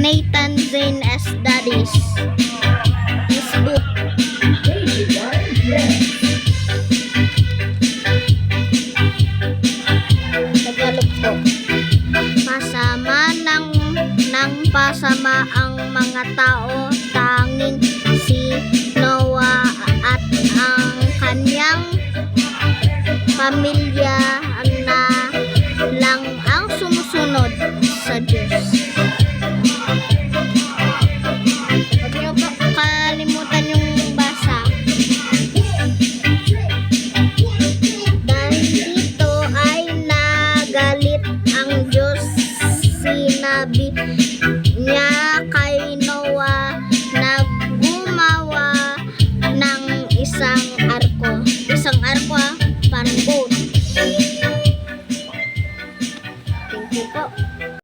Nathan Zane S. Daddies. Facebook. Tagalog po. Pasama ang mga tao, tanging si Noah at ang kanyang pamilya na lang ang sumusunod sa Diyos. Huwag niyo pa kalimutan yung basa. Dahil dito ay nagalit ang Diyos, sinabi niya